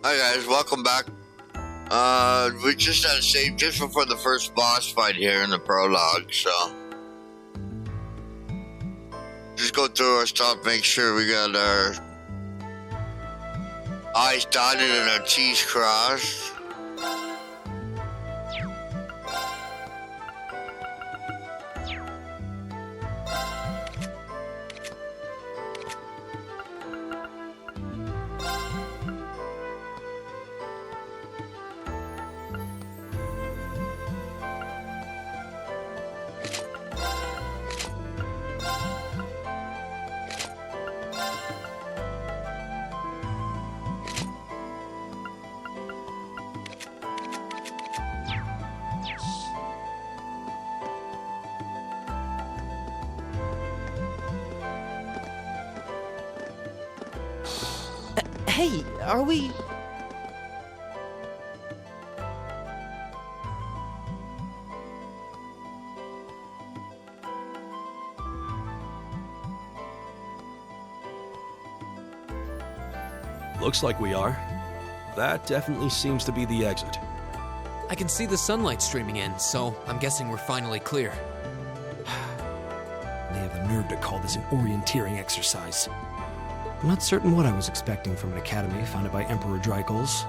Hi guys, welcome back. We just had a save just before the first boss fight here in the prologue, so just go through our stuff, make sure we got our I's dotted and our T's crossed. Hey, are we... Looks like we are. That definitely seems to be the exit. I can see the sunlight streaming in, so I'm guessing we're finally clear. They have the nerve to call this an orienteering exercise. I'm not certain what I was expecting from an academy founded by Emperor Drykles,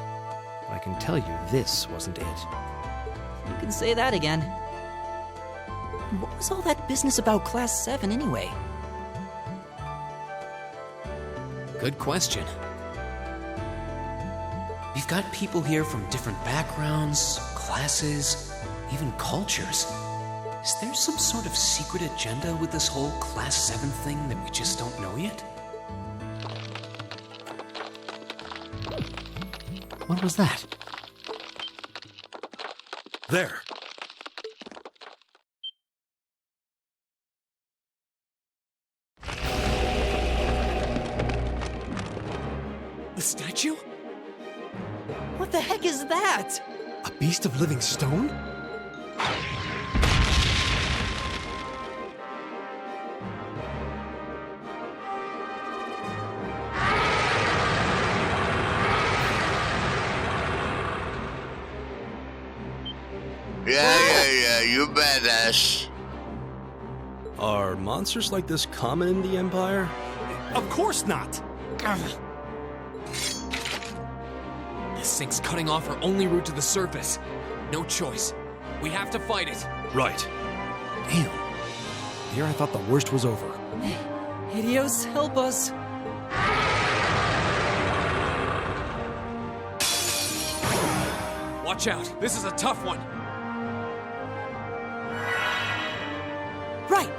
but I can tell you this wasn't it. You can say that again. What was all that business about Class 7 anyway? Good question. We've got people here from different backgrounds, classes, even cultures. Is there some sort of secret agenda with this whole Class 7 thing that we just don't know yet? What was that? There! The statue? What the heck is that? A beast of living stone? Yeah, you badass. Are monsters like this common in the Empire? Of course not! This thing's cutting off our only route to the surface. No choice. We have to fight it. Right. Damn. Here I thought the worst was over. Hideos, help us. Watch out. This is a tough one. Right.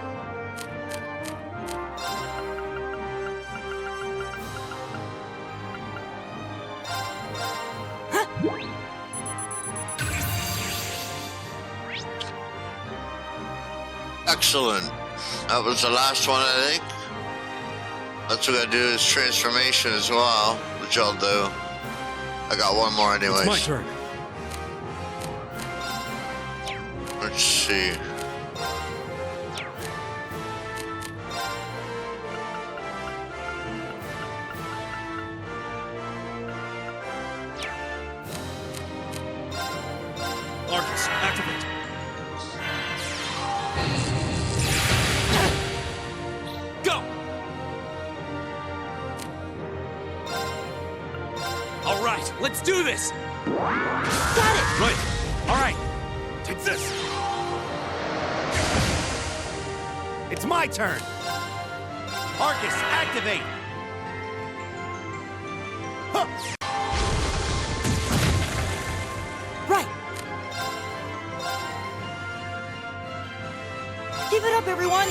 Excellent. That was the last one, I think. That's what I do is transformation as well, which I'll do. I got one more anyways. It's my turn. Let's see. Arcus, activate. Go! All right, let's do this! Got it! Right. All right. Take this. It's my turn. Arcus, activate. Huh. Right. Give it up, everyone!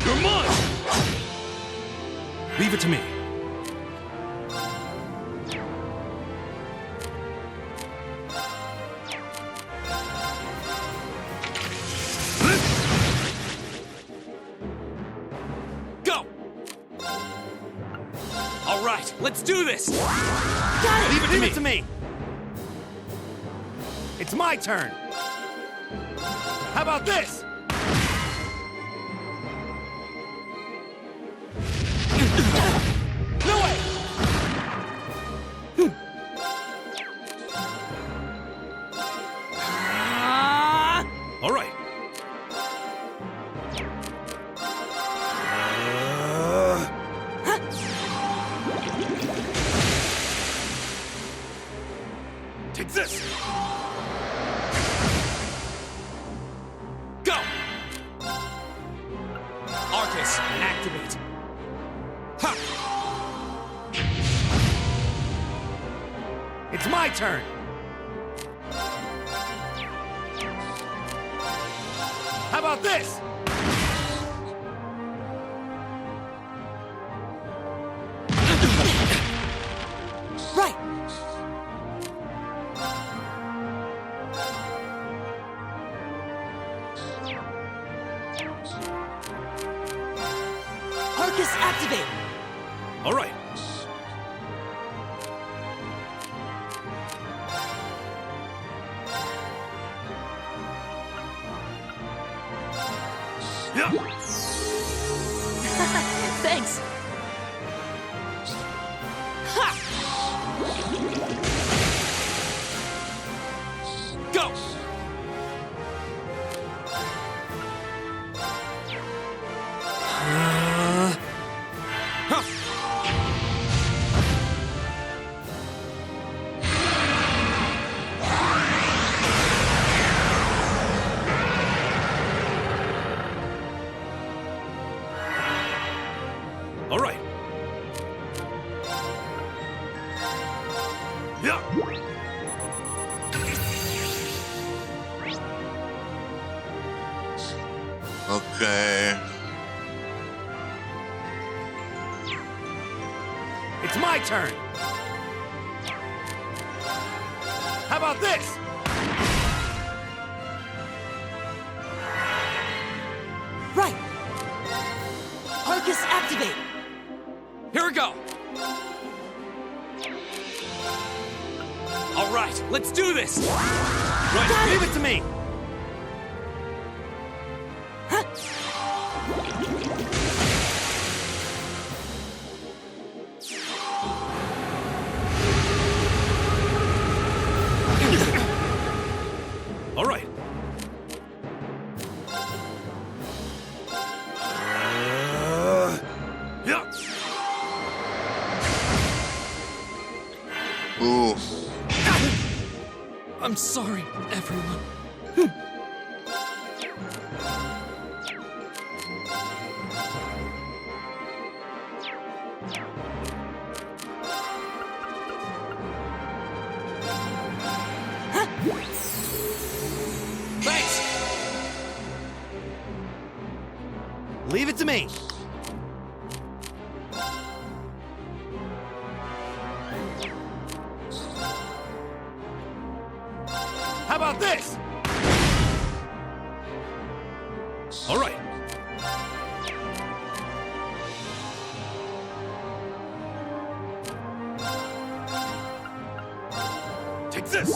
You're mine! Leave it to me. Go! All right, let's do this! Got it! Leave it to me. It's my turn. How about this? this. Activate. Ha! It's my turn. How about this? Right! Arcus, activate! All right. Yeah. Thanks! Ha! Go! All right. Yeah. Okay. It's my turn. How about this? Right! Arcus, activate! Here we go. All right, let's do this. Right, leave it to me. All right. Yeah. Ooh. I'm sorry, everyone. Thanks. Leave it to me. How about this? All right. Take this.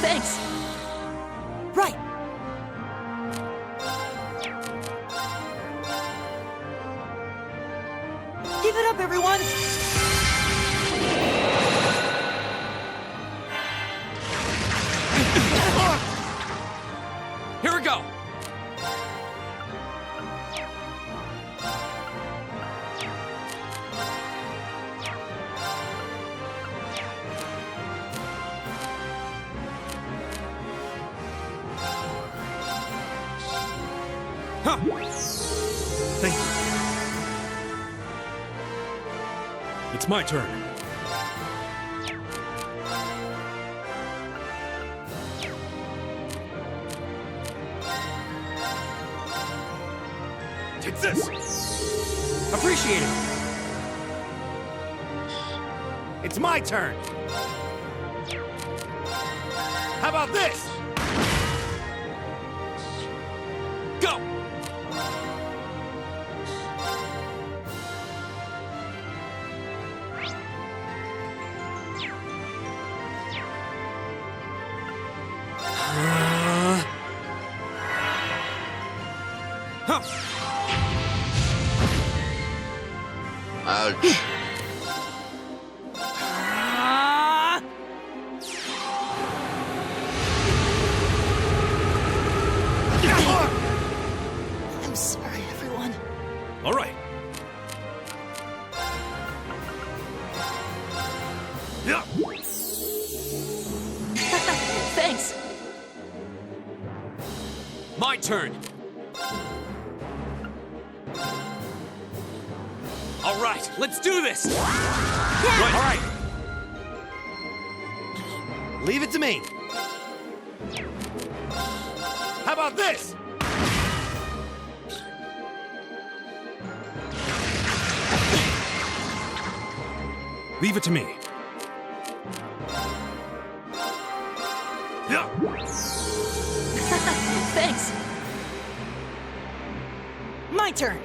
Thanks! Right! Give it up, everyone! Here we go. Huh. Thank you. It's my turn. Take this. Appreciate it. It's my turn. How about this? Go. Huh. Ouch. I'm sorry, everyone. All right. Yeah. Thanks! My turn. All right, let's do this! Right. All right. Leave it to me. How about this? Leave it to me. Yeah. Thanks. My turn.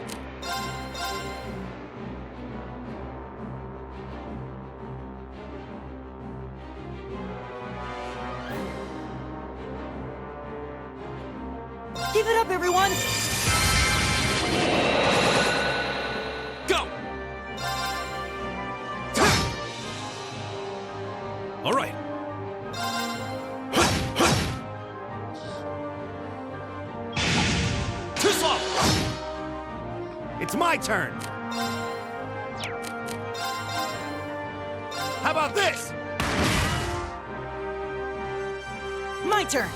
Give it up, everyone! Go! All right. Too slow! It's my turn. How about this? My turn.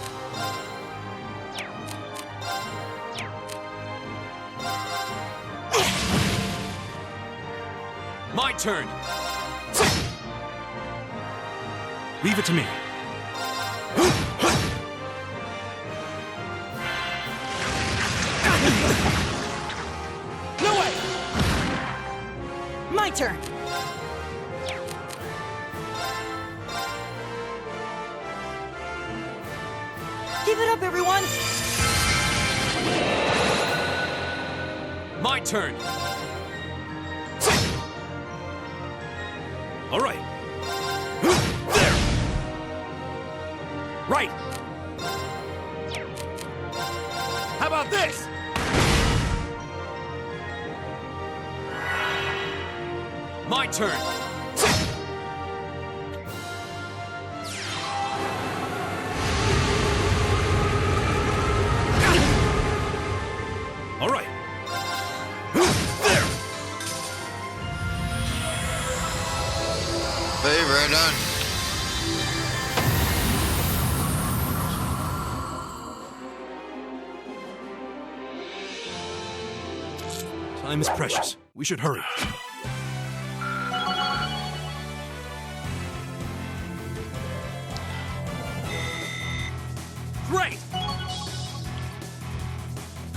My turn! Leave it to me. No way! My turn. Give it up, everyone! My turn! All right. There! Right! How about this? My turn! All right. There! Hey, right on. Time is precious. We should hurry. Great!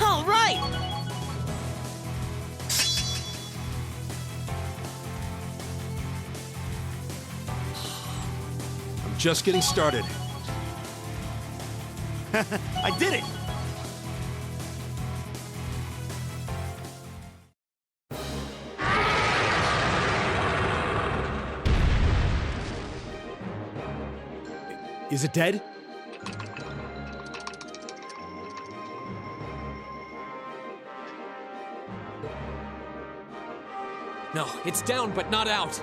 All right! I'm just getting started. I did it! Is it dead? No, it's down but not out.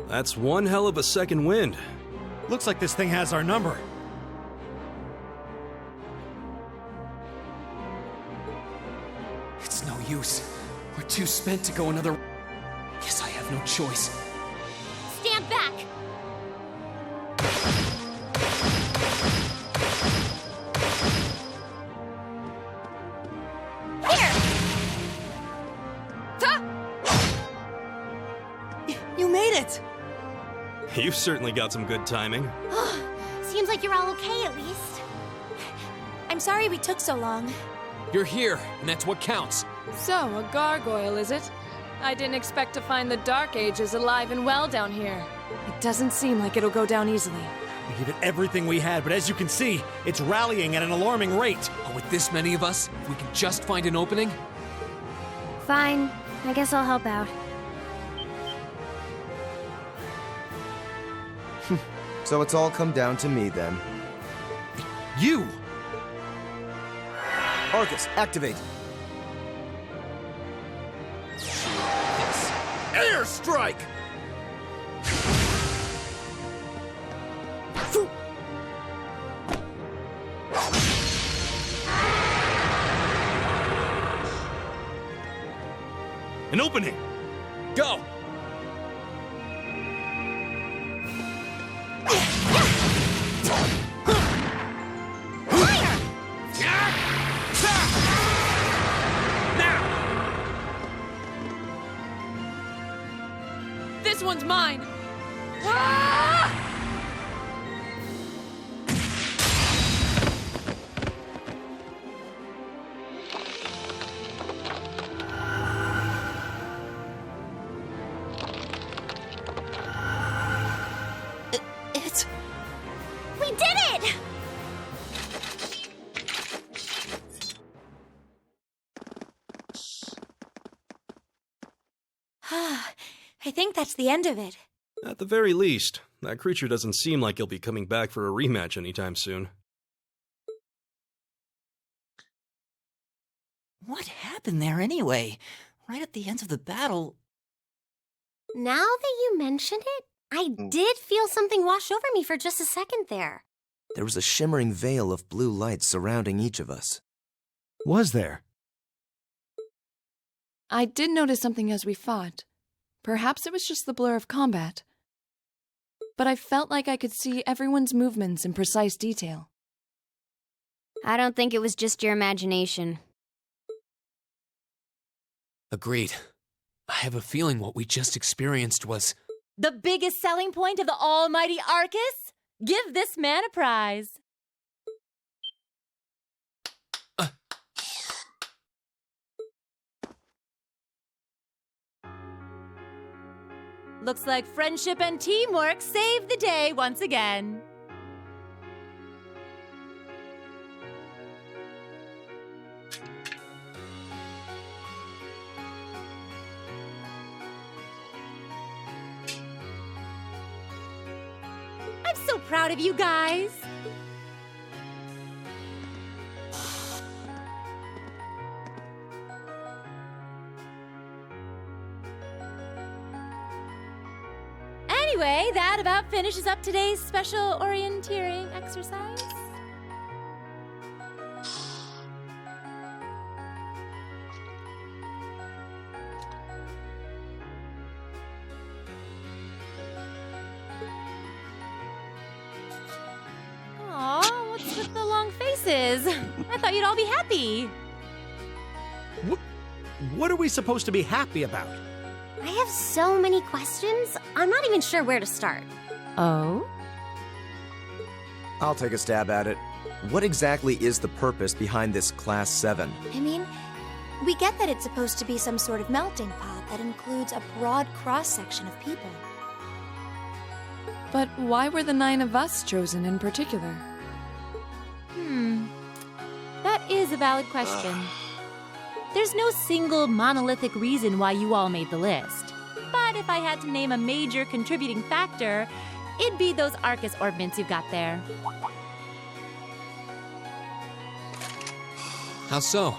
That's one hell of a second wind. Looks like this thing has our number. It's no use. We're too spent to go another... Guess I have no choice. Stand back! Here! You made it! You've certainly got some good timing. Seems like you're all okay at least. I'm sorry we took so long. You're here, and that's what counts. So, a gargoyle, is it? I didn't expect to find the Dark Ages alive and well down here. It doesn't seem like it'll go down easily. We give it everything we had, but as you can see, it's rallying at an alarming rate. With this many of us, if we can just find an opening... Fine. I guess I'll help out. So it's all come down to me then. You! Arcus, activate. Airstrike! An opening! Go! This one's mine! Ah! It's... We did it! I think that's the end of it. At the very least, that creature doesn't seem like he'll be coming back for a rematch anytime soon. What happened there anyway? Right at the end of the battle... Now that you mention it, I did feel something wash over me for just a second there. There was a shimmering veil of blue light surrounding each of us. Was there? I did notice something as we fought. Perhaps it was just the blur of combat. But I felt like I could see everyone's movements in precise detail. I don't think it was just your imagination. Agreed. I have a feeling what we just experienced was... The biggest selling point of the almighty Arcus? Give this man a prize. Looks like friendship and teamwork saved the day once again. I'm so proud of you guys. Anyway, that about finishes up today's special orienteering exercise. Aw, what's with the long faces? I thought you'd all be happy. What are we supposed to be happy about? I have so many questions, I'm not even sure where to start. Oh? I'll take a stab at it. What exactly is the purpose behind this Class 7? I mean, we get that it's supposed to be some sort of melting pot that includes a broad cross-section of people. But why were the 9 of us chosen in particular? That is a valid question. There's no single monolithic reason why you all made the list. But if I had to name a major contributing factor, it'd be those Arcus orbments you've got there. How so?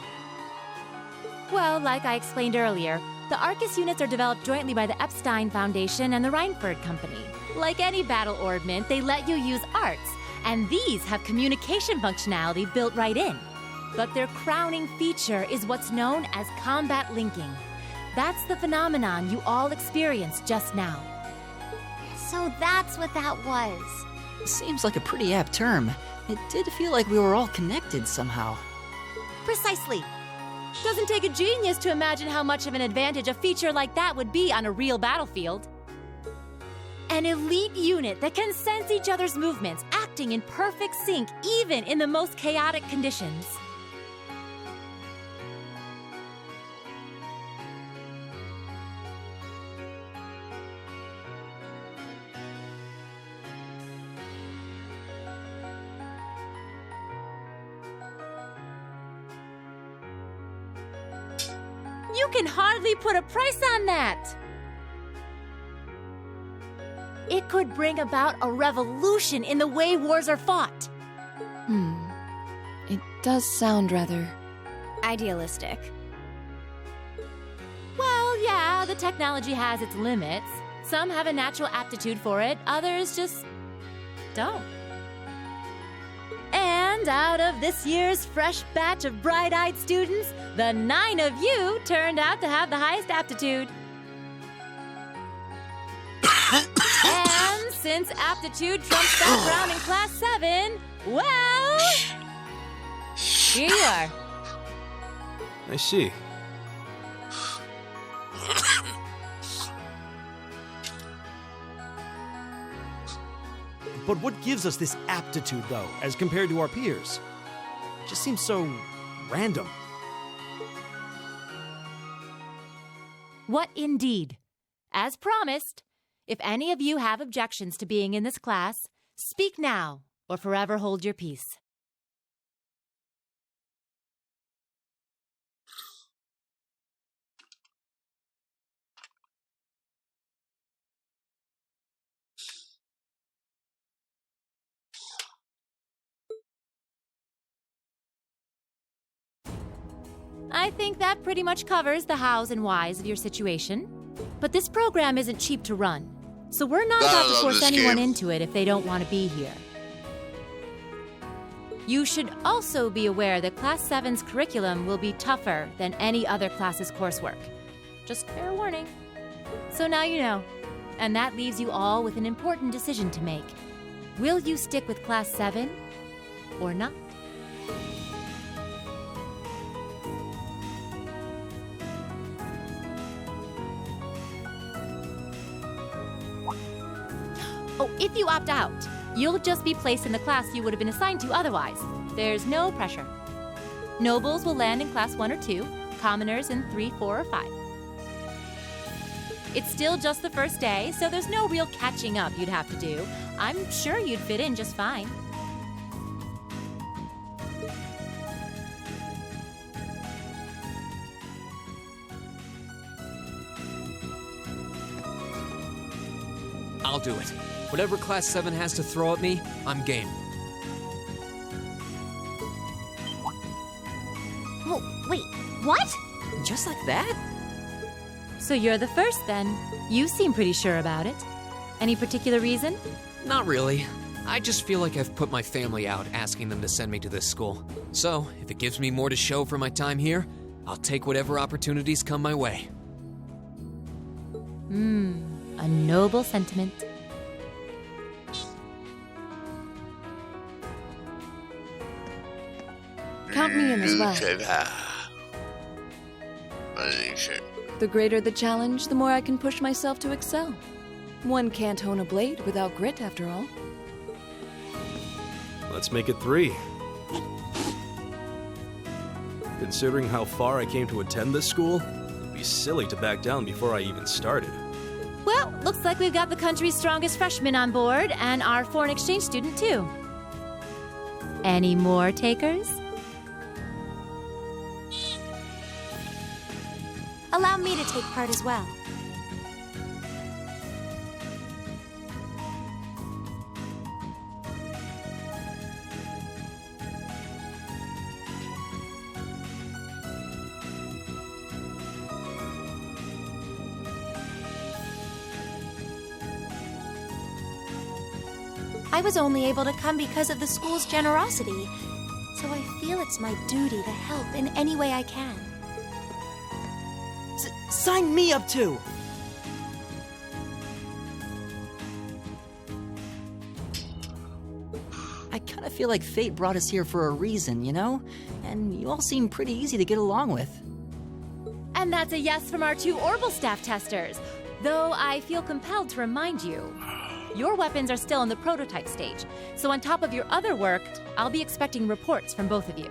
Well, like I explained earlier, the Arcus units are developed jointly by the Epstein Foundation and the Reinford Company. Like any battle orbment, they let you use arts, and these have communication functionality built right in. But their crowning feature is what's known as combat linking. That's the phenomenon you all experienced just now. So that's what that was. Seems like a pretty apt term. It did feel like we were all connected somehow. Precisely. Doesn't take a genius to imagine how much of an advantage a feature like that would be on a real battlefield. An elite unit that can sense each other's movements, acting in perfect sync even in the most chaotic conditions. You can hardly put a price on that! It could bring about a revolution in the way wars are fought. It does sound rather... Idealistic. Well, yeah, the technology has its limits. Some have a natural aptitude for it, others just don't. And out of this year's fresh batch of bright-eyed students, the 9 of you turned out to have the highest aptitude. And since aptitude trumps background in Class 7, well, here you are. I see. But what gives us this aptitude, though, as compared to our peers? It just seems so random. What indeed? As promised, if any of you have objections to being in this class, speak now or forever hold your peace. I think that pretty much covers the hows and whys of your situation. But this program isn't cheap to run, so we're not about to force anyone into it if they don't want to be here. You should also be aware that Class 7's curriculum will be tougher than any other class's coursework. Just fair warning. So now you know, and that leaves you all with an important decision to make. Will you stick with Class 7 or not? Oh, if you opt out, you'll just be placed in the class you would have been assigned to otherwise. There's no pressure. Nobles will land in Class 1 or 2, commoners in 3, 4, or 5. It's still just the first day, so there's no real catching up you'd have to do. I'm sure you'd fit in just fine. I'll do it. Whatever Class 7 has to throw at me, I'm game. Oh, wait, what? Just like that? So you're the first then. You seem pretty sure about it. Any particular reason? Not really. I just feel like I've put my family out asking them to send me to this school. So, if it gives me more to show for my time here, I'll take whatever opportunities come my way. A noble sentiment. Count me in as well. The greater the challenge, the more I can push myself to excel. One can't hone a blade without grit, after all. Let's make it 3. Considering how far I came to attend this school, it'd be silly to back down before I even started. Well, looks like we've got the country's strongest freshman on board, and our foreign exchange student, too. Any more takers? Allow me to take part as well. I was only able to come because of the school's generosity, so I feel it's my duty to help in any way I can. Sign me up too! I kinda feel like fate brought us here for a reason, you know? And you all seem pretty easy to get along with. And that's a yes from our 2 Orbital staff testers. Though I feel compelled to remind you, your weapons are still in the prototype stage. So on top of your other work, I'll be expecting reports from both of you.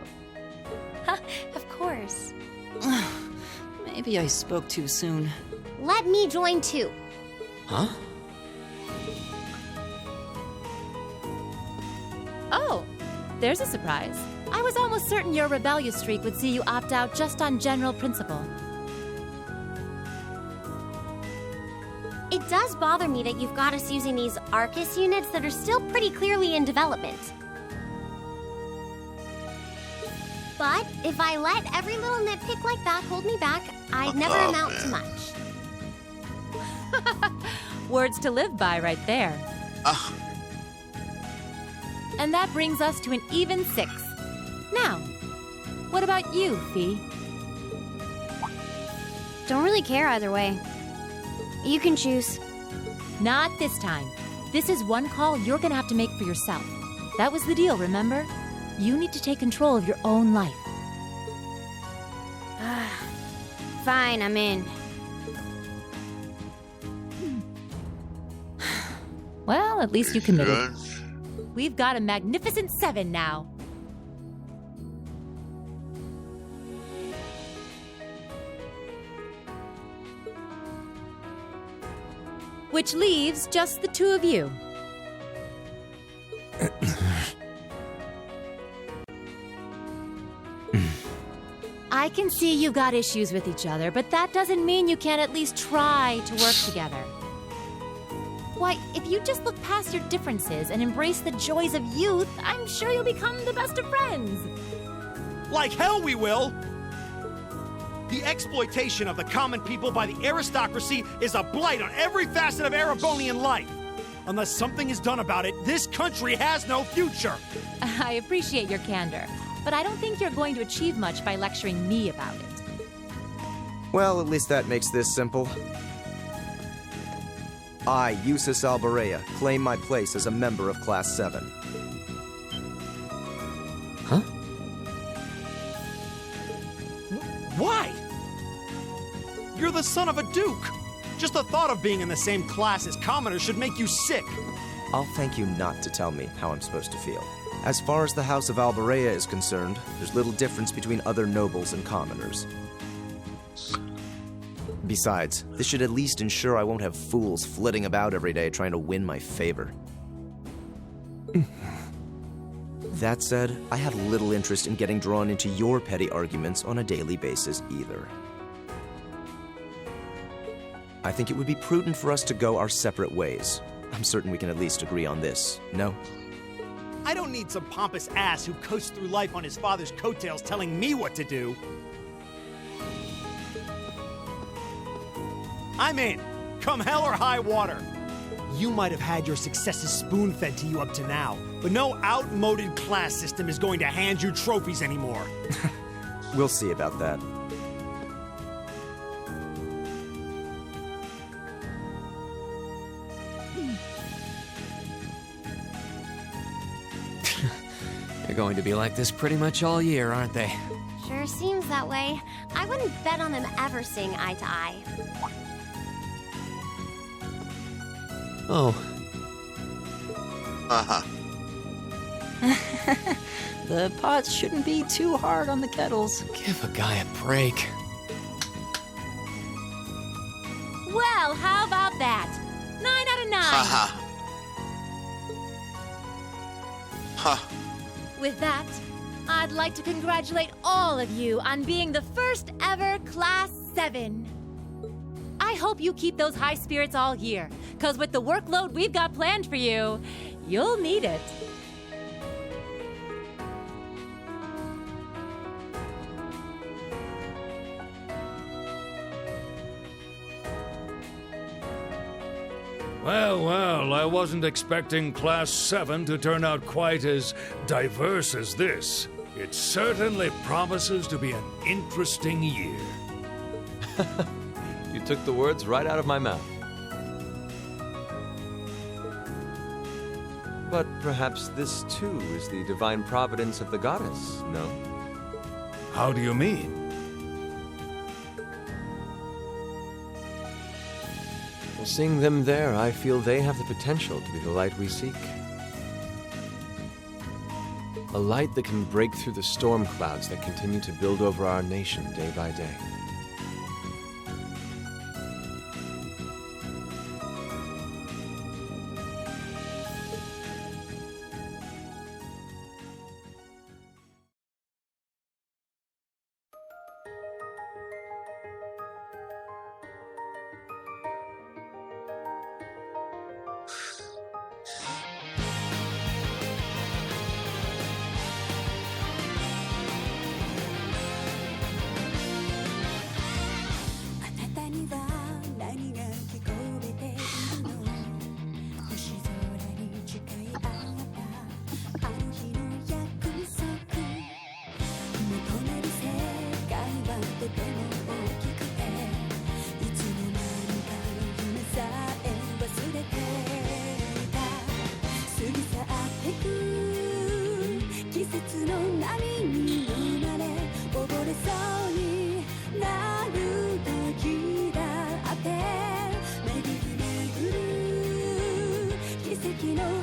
Of course. Maybe I spoke too soon. Let me join too. Huh? Oh, there's a surprise. I was almost certain your rebellious streak would see you opt out just on general principle. It does bother me that you've got us using these Arcus units that are still pretty clearly in development. But if I let every little nitpick like that hold me back, I'd never amount to much. Words to live by right there. And that brings us to an even 6. Now, what about you, Fee? Don't really care either way. You can choose. Not this time. This is one call you're gonna have to make for yourself. That was the deal, remember? You need to take control of your own life. Fine, I'm in. Well, at least you committed. Good. We've got a magnificent 7 now. Which leaves just the two of you. I can see you've got issues with each other, but that doesn't mean you can't at least try to work together. Why, if you just look past your differences and embrace the joys of youth, I'm sure you'll become the best of friends. Like hell we will! The exploitation of the common people by the aristocracy is a blight on every facet of Erebonian life. Unless something is done about it, this country has no future. I appreciate your candor, but I don't think you're going to achieve much by lecturing me about it. Well, at least that makes this simple. I, Eusus Alborea, claim my place as a member of Class 7. Huh? Why? You're the son of a duke. Just the thought of being in the same class as commoners should make you sick. I'll thank you not to tell me how I'm supposed to feel. As far as the House of Alborea is concerned, there's little difference between other nobles and commoners. Besides, this should at least ensure I won't have fools flitting about every day trying to win my favor. That said, I have little interest in getting drawn into your petty arguments on a daily basis either. I think it would be prudent for us to go our separate ways. I'm certain we can at least agree on this, no? I don't need some pompous ass who coasts through life on his father's coattails telling me what to do. I'm in. Come hell or high water. You might have had your successes spoon-fed to you up to now, but no outmoded class system is going to hand you trophies anymore. We'll see about that. They're going to be like this pretty much all year, aren't they? Sure seems that way. I wouldn't bet on them ever seeing eye to eye. Oh. Uh-huh. The pots shouldn't be too hard on the kettles. Give a guy a break. Well, how about that? 9 out of 9. Haha. Huh. With that, I'd like to congratulate all of you on being the first ever Class 7. I hope you keep those high spirits all year, because with the workload we've got planned for you, you'll need it. Well, well, I wasn't expecting Class 7 to turn out quite as diverse as this. It certainly promises to be an interesting year. You took the words right out of my mouth. But perhaps this too is the divine providence of the goddess, no? How do you mean? Seeing them there, I feel they have the potential to be the light we seek. A light that can break through the storm clouds that continue to build over our nation day by day.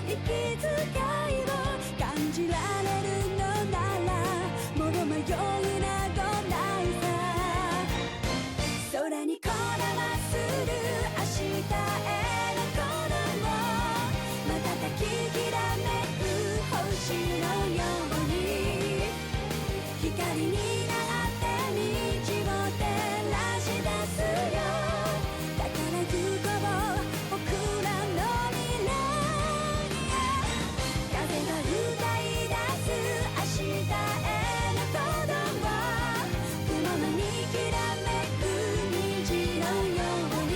息遣いを感じられるのならもろ迷いなどないさ空にこだまする明日への鼓動瞬ききらめく星のように光になって道を照らし出すよ宝塚を僕らの未来へ風が歌い出す明日への鼓動雲間にきらめく虹のように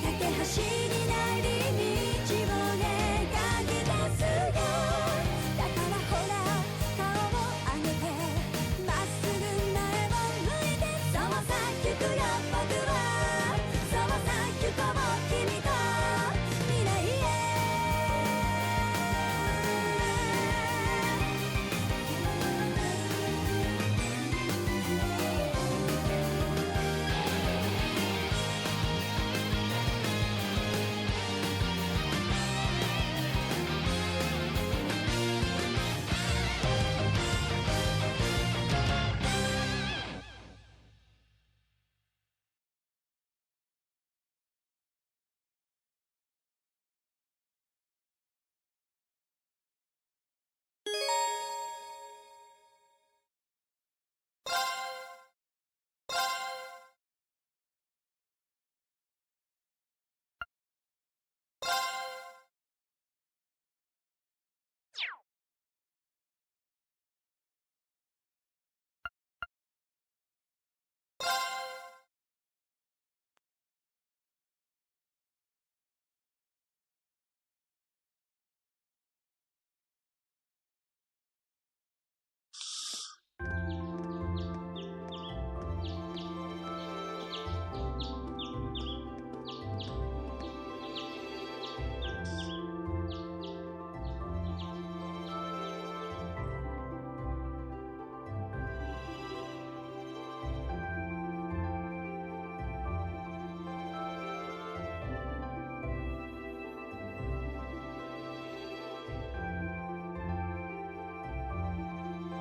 架け橋になり道を描き出すよだからほら顔を上げてまっすぐ前を向いてそうさ行くよ僕はそうさ行こう君と未来へ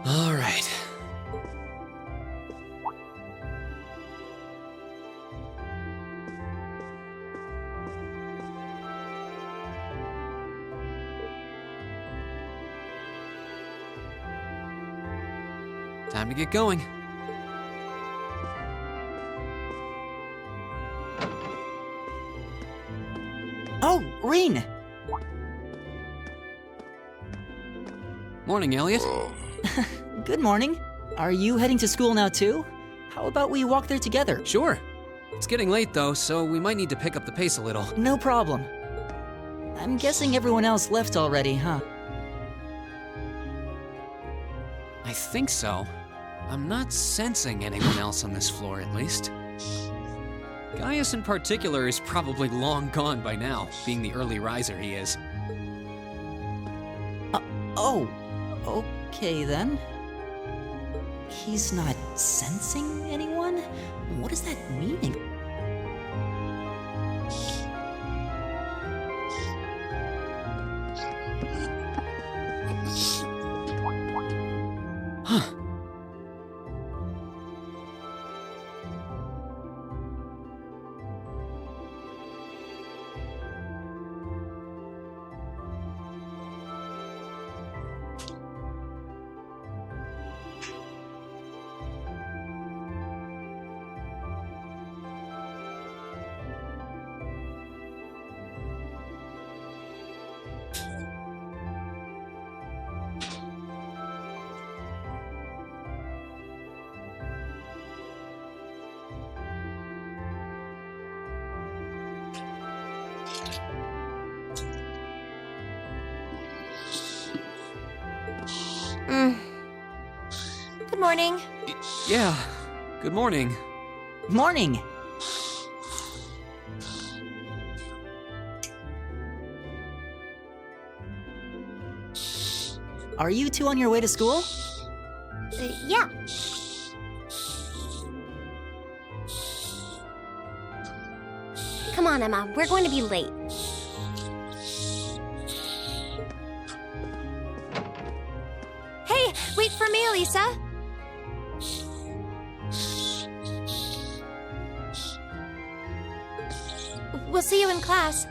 All right. Time to get going. Oh, Reen! Morning, Elliot. Good morning. Are you heading to school now too? How about we walk there together? Sure. It's getting late though, so we might need to pick up the pace a little. No problem. I'm guessing everyone else left already, huh? I think so. I'm not sensing anyone else on this floor, at least. Gaius in particular is probably long gone by now, being the early riser he is. Oh, okay then. He's not sensing anyone? What does that mean? Huh. Good morning. Yeah, good morning. Morning! Are you two on your way to school? Yeah. Come on, Emma. We're going to be late. for me, Elisa. We'll see you in class.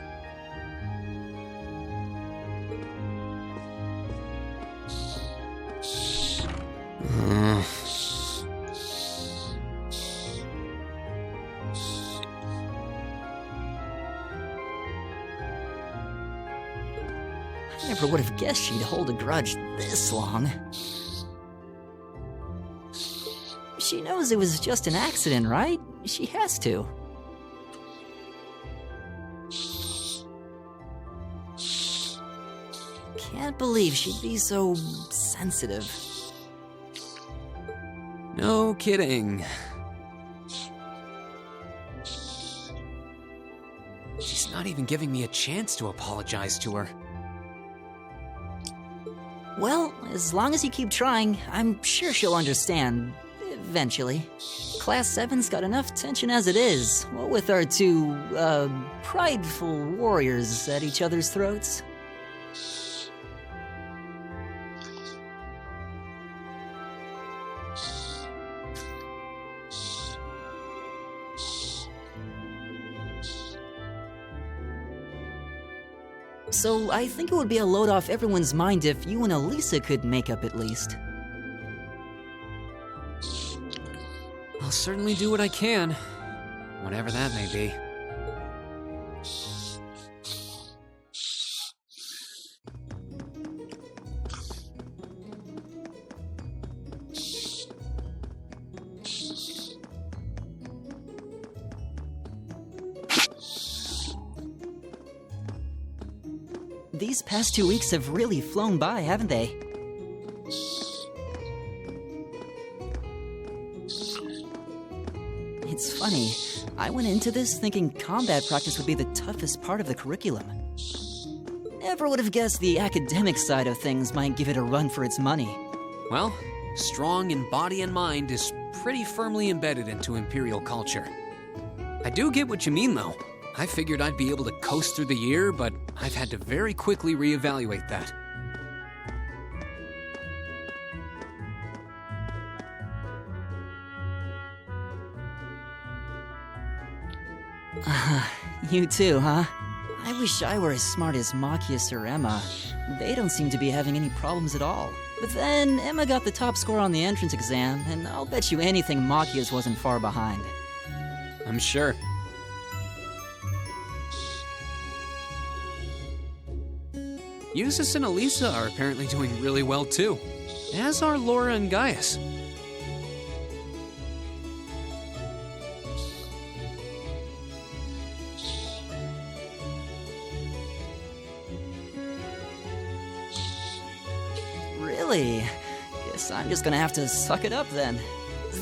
I never would have guessed she'd hold a grudge this long. She knows it was just an accident, right? She has to. Can't believe she'd be so sensitive. No kidding. She's not even giving me a chance to apologize to her. Well, as long as you keep trying, I'm sure she'll understand. Eventually. Class 7's got enough tension as it is, what with our two, prideful warriors at each other's throats. So I think it would be a load off everyone's mind if you and Elisa could make up at least. I'll certainly do what I can, whatever that may be. These past 2 weeks have really flown by, haven't they? It's funny, I went into this thinking combat practice would be the toughest part of the curriculum. Never would have guessed the academic side of things might give it a run for its money. Well, strong in body and mind is pretty firmly embedded into Imperial culture. I do get what you mean, though. I figured I'd be able to coast through the year, but I've had to very quickly reevaluate that. You too, huh? I wish I were as smart as Machias or Emma. They don't seem to be having any problems at all. But then, Emma got the top score on the entrance exam, and I'll bet you anything Machias wasn't far behind. I'm sure. Eustace and Elisa are apparently doing really well too, as are Laura and Gaius. Really? Guess I'm just gonna have to suck it up then.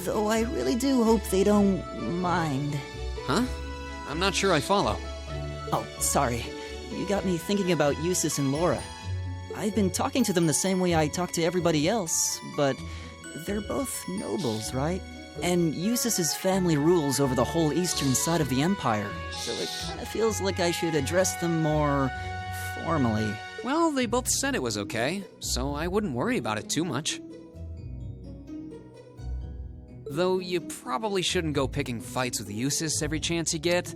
Though I really do hope they don't mind. Huh? I'm not sure I follow. Oh, sorry. You got me thinking about Eustace and Laura. I've been talking to them the same way I talk to everybody else, but they're both nobles, right? And Eustace's family rules over the whole eastern side of the Empire, so it kind of feels like I should address them more formally. Well, they both said it was okay, so I wouldn't worry about it too much. Though you probably shouldn't go picking fights with Eustace every chance you get,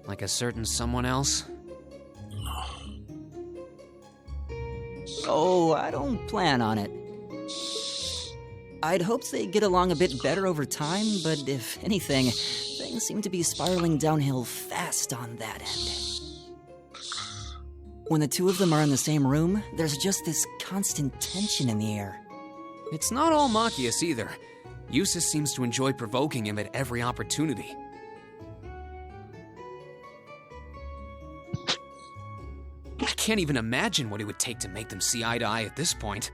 like a certain someone else. Oh, I don't plan on it. I'd hoped they'd get along a bit better over time, but if anything, things seem to be spiraling downhill fast on that end. When the two of them are in the same room, there's just this constant tension in the air. It's not all Machias either. Eustace seems to enjoy provoking him at every opportunity. I can't even imagine what it would take to make them see eye to eye at this point.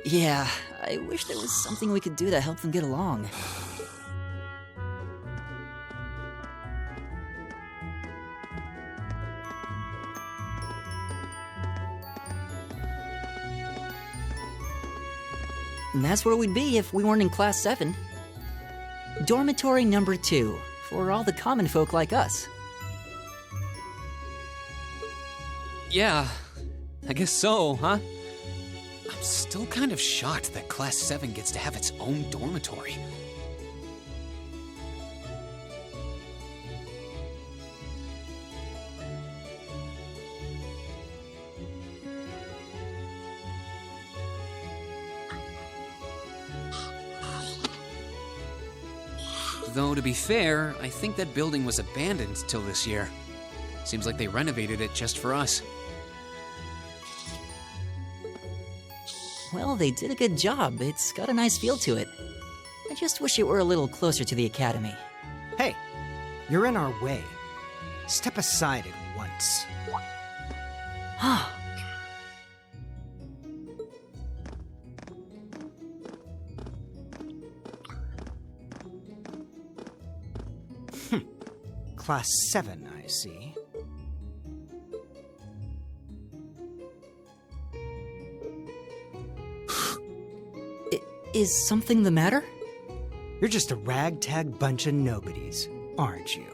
Yeah, I wish there was something we could do to help them get along. And that's where we'd be if we weren't in Class 7. Dormitory number 2, for all the common folk like us. Yeah, I guess so, huh? I'm Still kind of shocked that Class 7 gets to have its own dormitory. Though, to be fair, I think that building was abandoned till this year. Seems like they renovated it just for us. Well, they did a good job. It's got a nice feel to it. I just wish it were a little closer to the academy. Hey, you're in our way. Step aside at once. Class 7, I see. Is something the matter? You're just a ragtag bunch of nobodies, aren't you?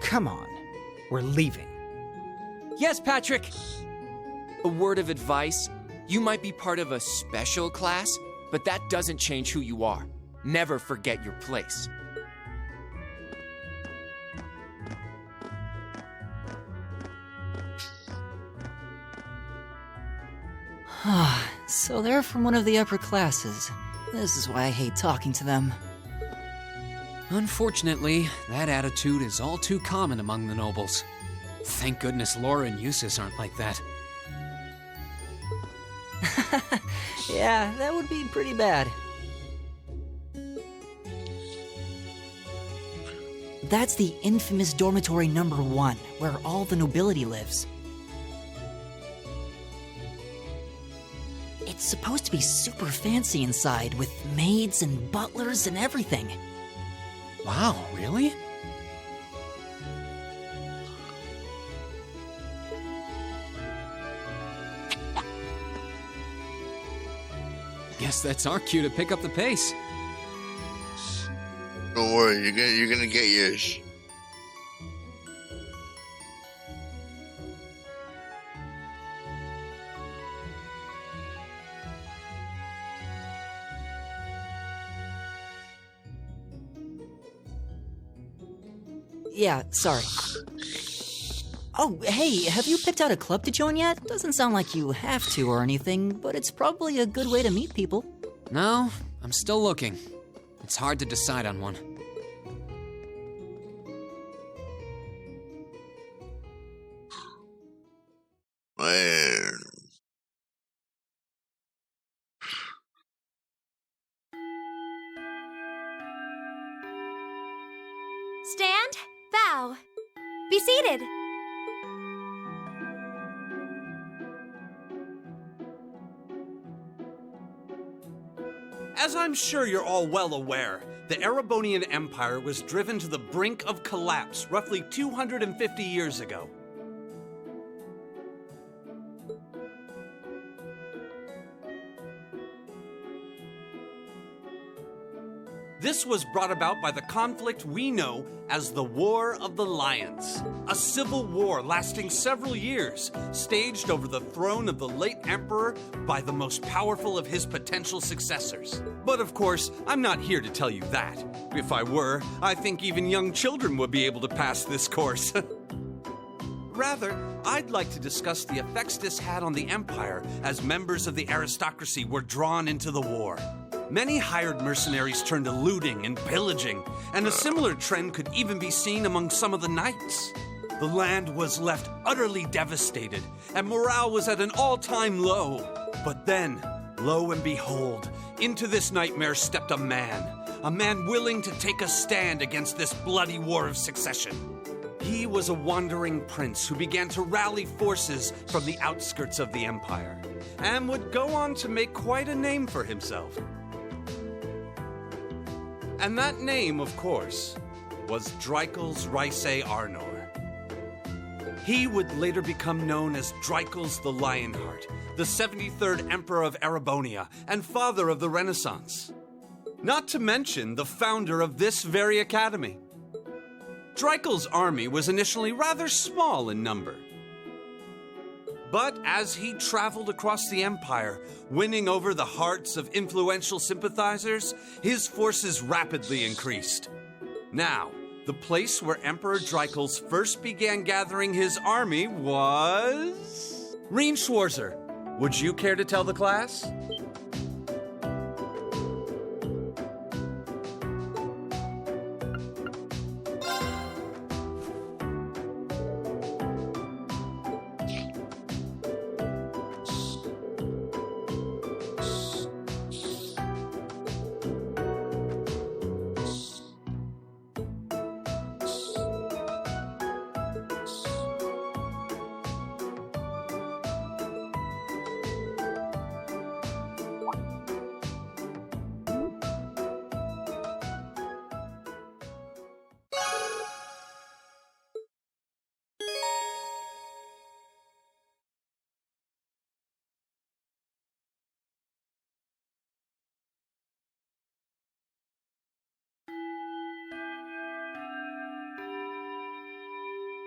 Come on, we're leaving. Yes, Patrick! A word of advice. You might be part of a special class, but that doesn't change who you are. Never forget your place. So they're from one of the upper classes. This is why I hate talking to them. Unfortunately, that attitude is all too common among the nobles. Thank goodness Laura and Eustace aren't like that. Yeah, that would be pretty bad. That's the infamous dormitory number 1, where all the nobility lives. It's supposed to be super fancy inside, with maids and butlers and everything. Wow, really? Guess that's our cue to pick up the pace. Don't worry, you're gonna get yours. Yeah, sorry. Oh, hey, have you picked out a club to join yet? Doesn't sound like you have to or anything, but it's probably a good way to meet people. No, I'm still looking. It's hard to decide on one. Man. Stand, bow, be seated. As I'm sure you're all well aware, the Erebonian Empire was driven to the brink of collapse roughly 250 years ago. This was brought about by the conflict we know as the War of the Lions, a civil war lasting several years, staged over the throne of the late emperor by the most powerful of his potential successors. But of course, I'm not here to tell you that. If I were, I think even young children would be able to pass this course. Rather, I'd like to discuss the effects this had on the Empire as members of the aristocracy were drawn into the war. Many hired mercenaries turned to looting and pillaging, and a similar trend could even be seen among some of the knights. The land was left utterly devastated, and morale was at an all-time low. But then, lo and behold, into this nightmare stepped a man willing to take a stand against this bloody war of succession. He was a wandering prince who began to rally forces from the outskirts of the Empire, and would go on to make quite a name for himself. And that name, of course, was Dreikel's Rhysei Arnor. He would later become known as Dreikel's the Lionheart, the 73rd Emperor of Erebonia, and father of the Renaissance. Not to mention the founder of this very academy. Dreikel's army was initially rather small in number. But as he traveled across the Empire, winning over the hearts of influential sympathizers, his forces rapidly increased. Now, the place where Emperor Dreikels first began gathering his army was... Rien Schwarzer, would you care to tell the class?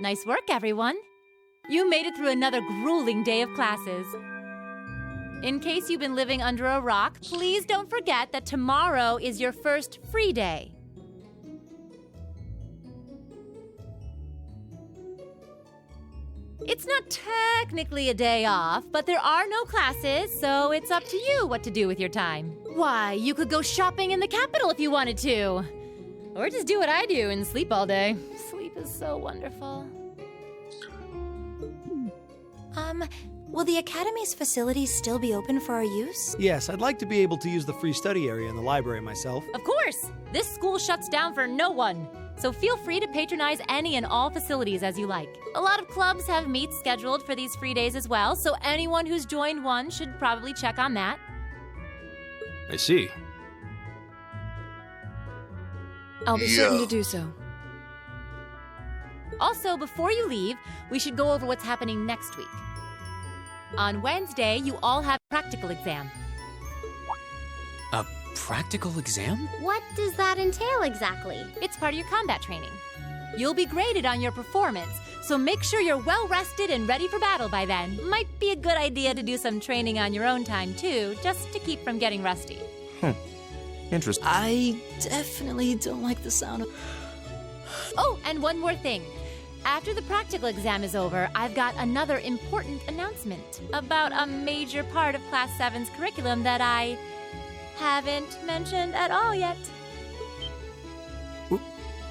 Nice work, everyone. You made it through another grueling day of classes. In case you've been living under a rock, please don't forget that tomorrow is your first free day. It's not technically a day off, but there are no classes, so it's up to you what to do with your time. Why, you could go shopping in the capital if you wanted to. Or just do what I do and sleep all day. Sleep is so wonderful. Will the Academy's facilities still be open for our use? Yes, I'd like to be able to use the free study area in the library myself. Of course! This school shuts down for no one. So feel free to patronize any and all facilities as you like. A lot of clubs have meets scheduled for these free days as well, so anyone who's joined one should probably check on that. I see. I'll be certain to do so. Also, before you leave, we should go over what's happening next week. On Wednesday, you all have a practical exam. A practical exam? What does that entail exactly? It's part of your combat training. You'll be graded on your performance, so make sure you're well rested and ready for battle by then. Might be a good idea to do some training on your own time, too, just to keep from getting rusty. Interesting. I definitely don't like the sound of... Oh, and one more thing. After the practical exam is over, I've got another important announcement about a major part of Class 7's curriculum that I haven't mentioned at all yet.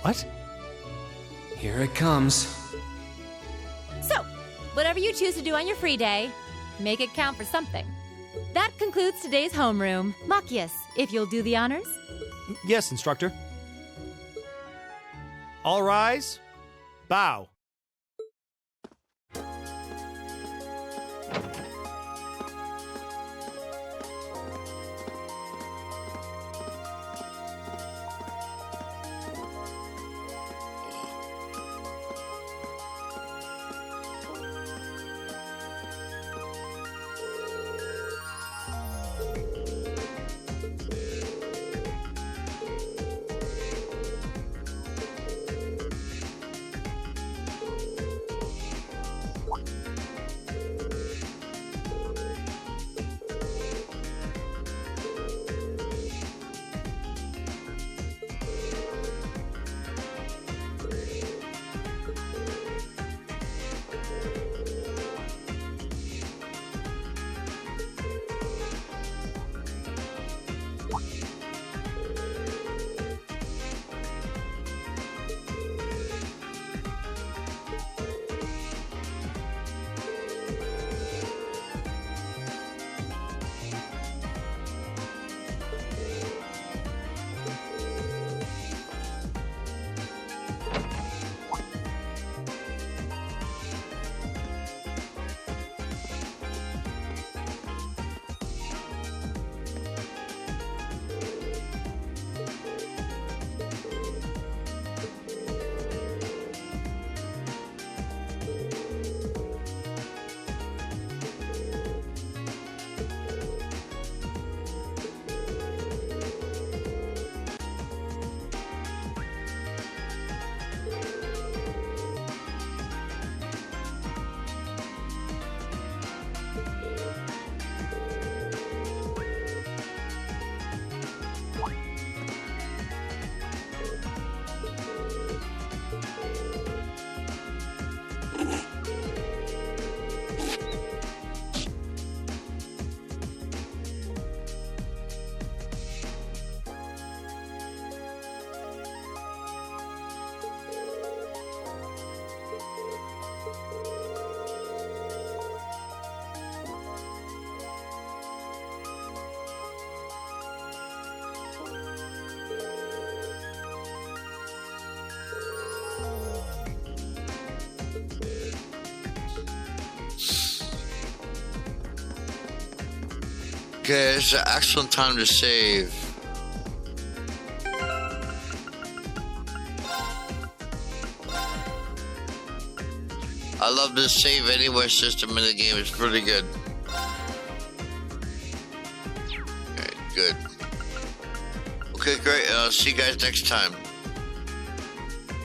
What? Here it comes. So, whatever you choose to do on your free day, make it count for something. That concludes today's homeroom. Machias, if you'll do the honors. Yes, instructor. All rise. Bow. Okay, it's an excellent time to save. I love this save anywhere system in the game. It's pretty good. Okay, good. Okay, great. I'll see you guys next time.